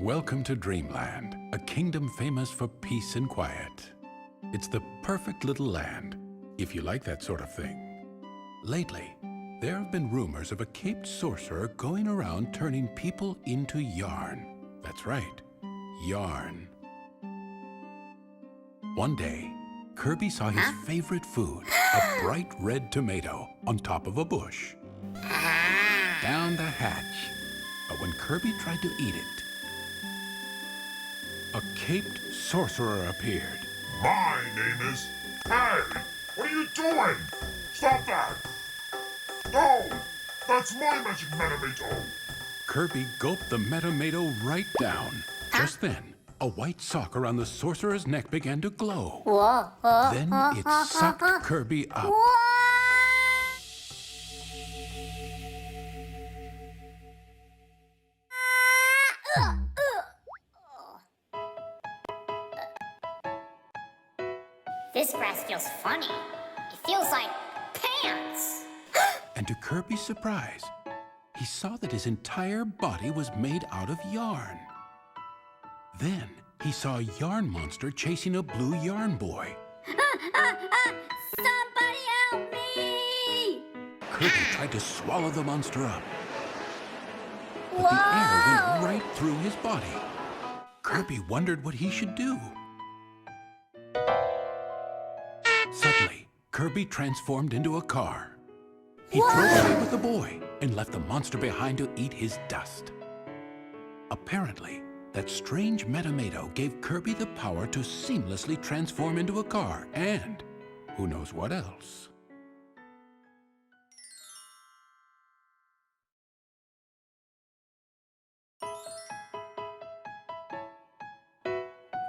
Welcome to Dreamland, a kingdom famous for peace and quiet. It's the perfect little land, if you like that sort of thing. Lately, there have been rumors of a caped sorcerer going around turning people into yarn. That's right, yarn. One day, Kirby saw his favorite food, a bright red tomato, on top of a bush. Down the hatch. But when Kirby tried to eat it, a caped sorcerer appeared. My name is... Hey! What are you doing? Stop that! No! That's my magic Metamato! Kirby gulped the Metamato right down. Just then, a white sock around the sorcerer's neck began to glow. Then it sucked Kirby up. This grass feels funny. It feels like pants. And to Kirby's surprise, he saw that his entire body was made out of yarn. Then he saw a yarn monster chasing a blue yarn boy. Somebody help me! Kirby tried to swallow the monster up, but the air went right through his body. Kirby wondered what he should do. Suddenly, Kirby transformed into a car. He drove away with the boy and left the monster behind to eat his dust. Apparently, that strange Metamato gave Kirby the power to seamlessly transform into a car and who knows what else.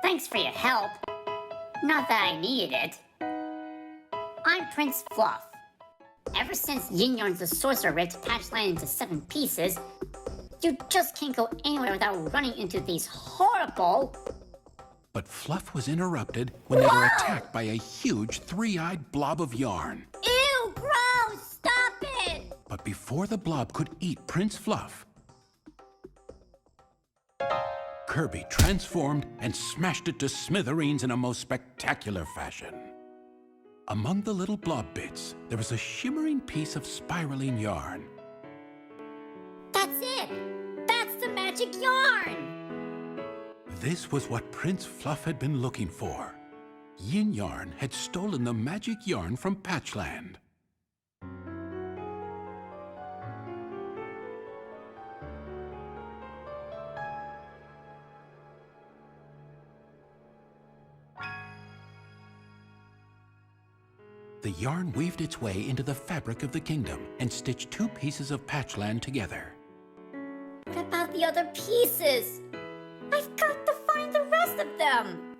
Thanks for your help. Not that I needed it. I'm Prince Fluff. Ever since Yin-Yarn the sorcerer ripped Patchland into 7 pieces, you just can't go anywhere without running into these horrible... But Fluff was interrupted when they were attacked by a huge 3-eyed blob of yarn. Ew, gross! Stop it! But before the blob could eat Prince Fluff, Kirby transformed and smashed it to smithereens in a most spectacular fashion. Among the little blob bits, there was a shimmering piece of spiraling yarn. That's it! That's the magic yarn! This was what Prince Fluff had been looking for. Yin-Yarn had stolen the magic yarn from Patchland. The yarn weaved its way into the fabric of the kingdom and stitched 2 pieces of Patchland together. What about the other pieces? I've got to find the rest of them!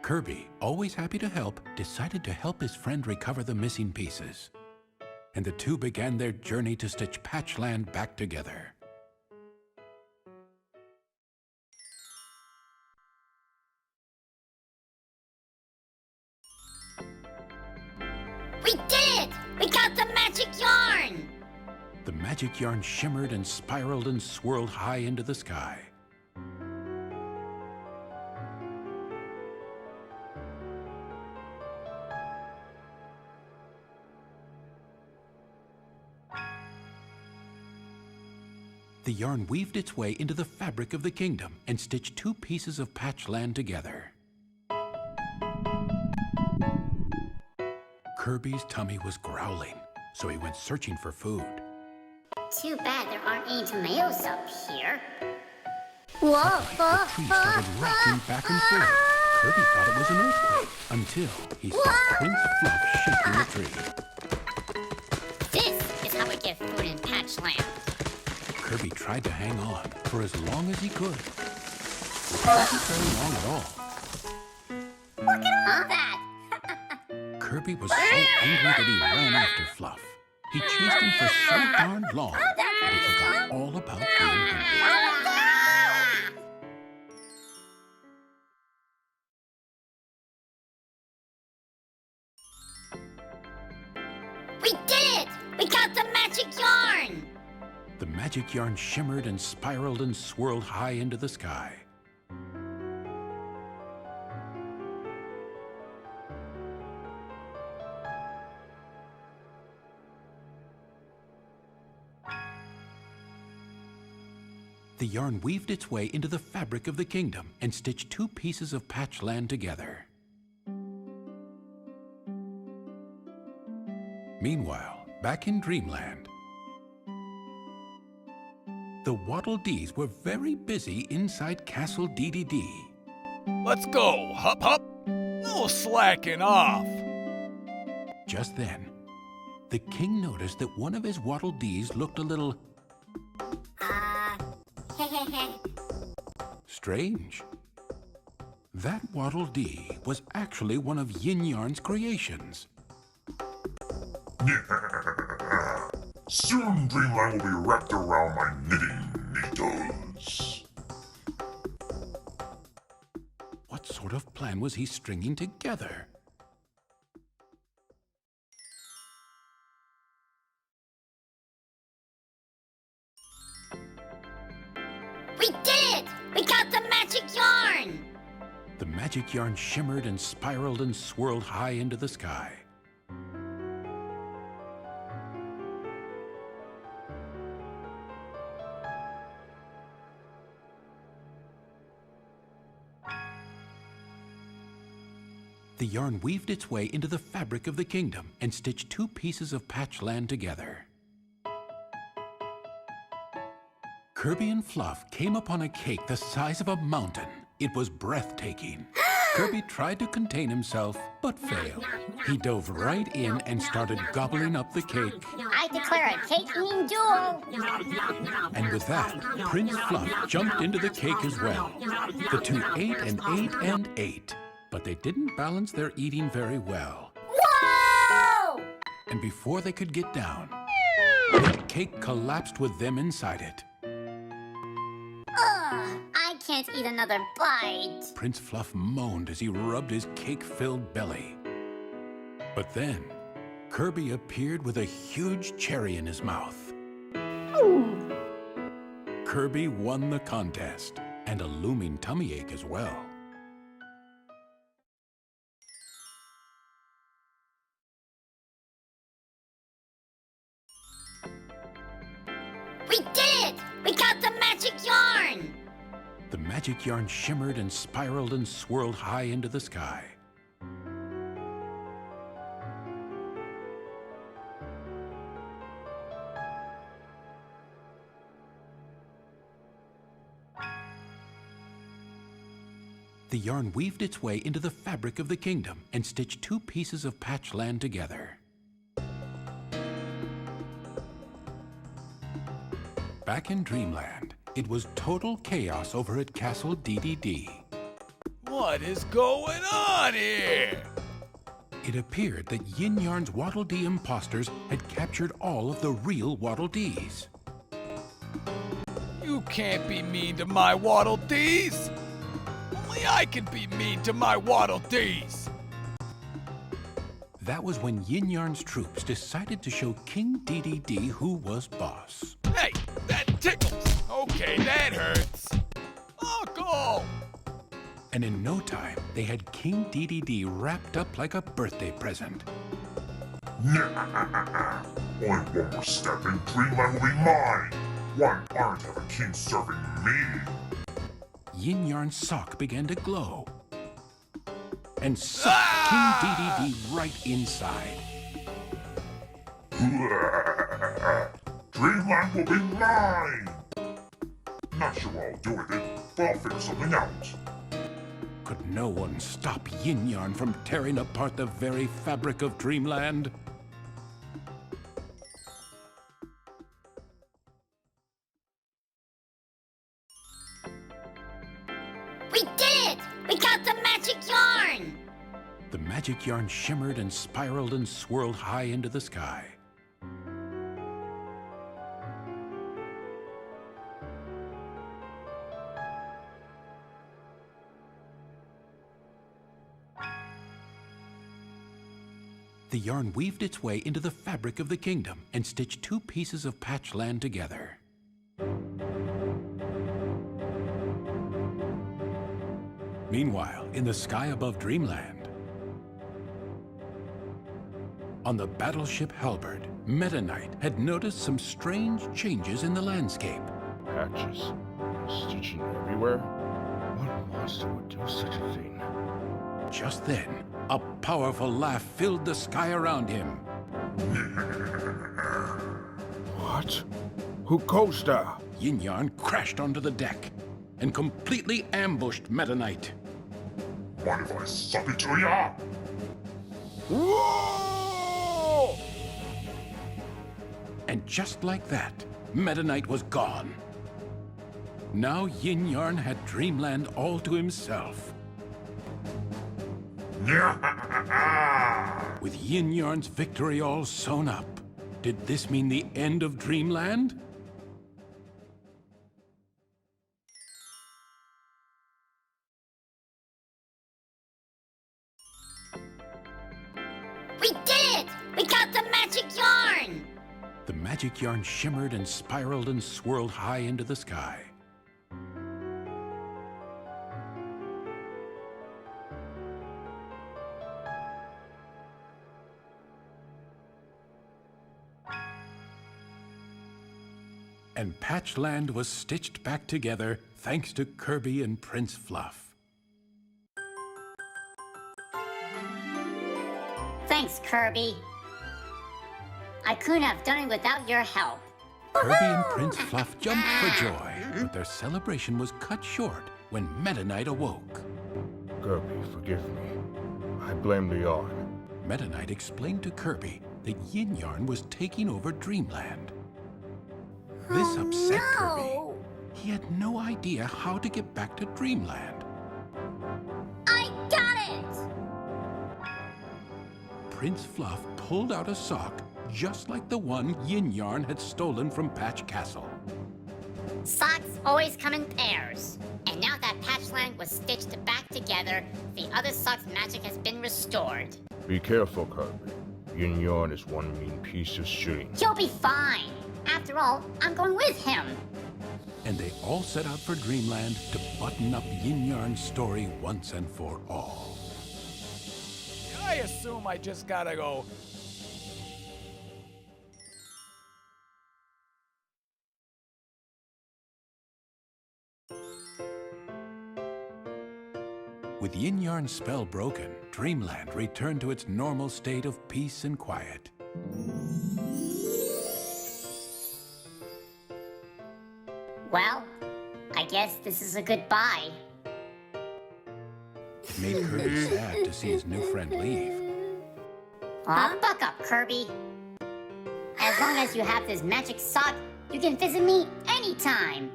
Kirby, always happy to help, decided to help his friend recover the missing pieces. And the two began their journey to stitch Patchland back together. We did it! We got the magic yarn! The magic yarn shimmered and spiraled and swirled high into the sky. The yarn weaved its way into the fabric of the kingdom and stitched 2 pieces of Patchland together. Kirby's tummy was growling, so he went searching for food. Too bad there aren't any tomatoes up here. Suddenly, the tree started rocking back and forth. Kirby thought it was an earthquake until he saw Prince Fluff shaking the tree. This is how we get food in Patchland. Kirby tried to hang on for as long as he could. It wasn't very long at all. Look at all that! Kirby was so angry that he ran after Fluff. He chased him for so darn long that he forgot all about being hungry. We did it! We got the magic yarn! The magic yarn shimmered and spiraled and swirled high into the sky. The yarn weaved its way into the fabric of the kingdom and stitched two pieces of patch land together. Meanwhile, back in Dreamland, the Waddle Dees were very busy inside Castle Dedede. Let's go, Hup Hup. No slacking off. Just then, the king noticed that one of his Waddle Dees looked a little strange. That Waddle Dee was actually one of Yin-Yarn's creations. Soon Dreamland will be wrapped around my knitting needles. What sort of plan was he stringing together? We did it! We got the magic yarn! The magic yarn shimmered and spiraled and swirled high into the sky. The yarn weaved its way into the fabric of the kingdom and stitched two pieces of patch land together. Kirby and Fluff came upon a cake the size of a mountain. It was breathtaking. Kirby tried to contain himself, but failed. He dove right in and started gobbling up the cake. I declare a cake-eating duel! And with that, Prince Fluff jumped into the cake as well. The two ate and ate and ate, but they didn't balance their eating very well. Whoa! And before they could get down, the cake collapsed with them inside it. Ugh, I can't eat another bite. Prince Fluff moaned as he rubbed his cake-filled belly. But then, Kirby appeared with a huge cherry in his mouth. Ooh. Kirby won the contest, and a looming tummy ache as well. We did it! We got the magic yarn! The magic yarn shimmered and spiraled and swirled high into the sky. The yarn weaved its way into the fabric of the kingdom and stitched two pieces of patch land together. Back in Dreamland, it was total chaos over at Castle Dedede. What is going on here? It appeared that Yin-Yarn's Waddle Dee imposters had captured all of the real Waddle Dees. You can't be mean to my Waddle Dees. Only I can be mean to my Waddle Dees. That was when Yin-Yarn's troops decided to show King Dedede who was boss. Hey, that tickles. Okay, that hurts. Uncle! And in no time, they had King Dedede wrapped up like a birthday present. Only one more step and Dreamland will be mine. Why aren't have a king serving me? Yin-Yarn's sock began to glow and sucked King Dedede right inside. Dreamland will be mine! Not sure what I'll do with it, but I'll figure something out. Could no one stop Yin-Yarn from tearing apart the very fabric of Dreamland? We did it! We got the magic yarn! The magic yarn shimmered and spiraled and swirled high into the sky. The yarn weaved its way into the fabric of the kingdom and stitched two pieces of patch land together. Meanwhile, in the sky above Dreamland, on the battleship Halberd, Meta Knight had noticed some strange changes in the landscape. Patches and stitching everywhere? What monster would do such a thing? Just then, a powerful laugh filled the sky around him. What? Who goes there? Yin-Yarn crashed onto the deck and completely ambushed Meta Knight. Mind if I suck it to ya? Whoa! And just like that, Meta Knight was gone. Now Yin-Yarn had Dreamland all to himself. With Yin-Yarn's victory all sewn up, did this mean the end of Dreamland? We did it! We got the magic yarn! The magic yarn shimmered and spiraled and swirled high into the sky. And Patchland was stitched back together thanks to Kirby and Prince Fluff. Thanks, Kirby. I couldn't have done it without your help. Kirby and Prince Fluff jumped for joy, but their celebration was cut short when Meta Knight awoke. Kirby, forgive me. I blame the yarn. Meta Knight explained to Kirby that Yin-Yarn was taking over Dreamland. This upset Kirby. He had no idea how to get back to Dreamland. I got it! Prince Fluff pulled out a sock just like the one Yin-Yarn had stolen from Patch Castle. Socks always come in pairs. And now that Patchland was stitched back together, the other sock's magic has been restored. Be careful, Kirby. Yin-Yarn is one mean piece of string. You'll be fine. After all, I'm going with him. And they all set out for Dreamland to button up Yin-Yarn's story once and for all. I assume I just gotta go. With Yin-Yarn's spell broken, Dreamland returned to its normal state of peace and quiet. Well, I guess this is a goodbye. It made Kirby sad to see his new friend leave. Aw, buck up, Kirby. As long as you have this magic sock, you can visit me anytime.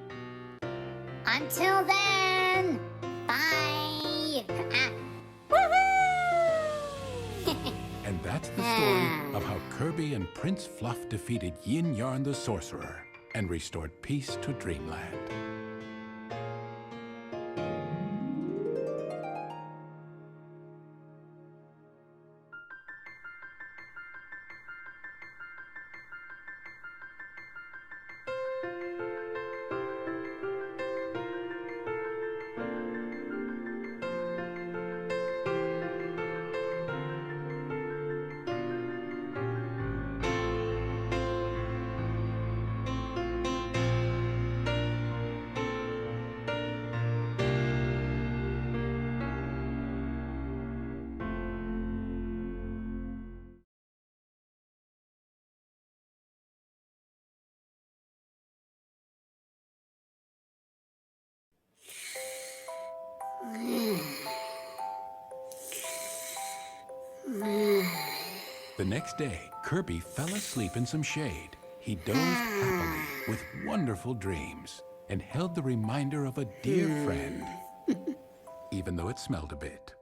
Until then, bye. Woohoo! And that's the story of how Kirby and Prince Fluff defeated Yin-Yarn the Sorcerer and restored peace to Dreamland. The next day, Kirby fell asleep in some shade. He dozed happily with wonderful dreams and held the reminder of a dear friend, even though it smelled a bit.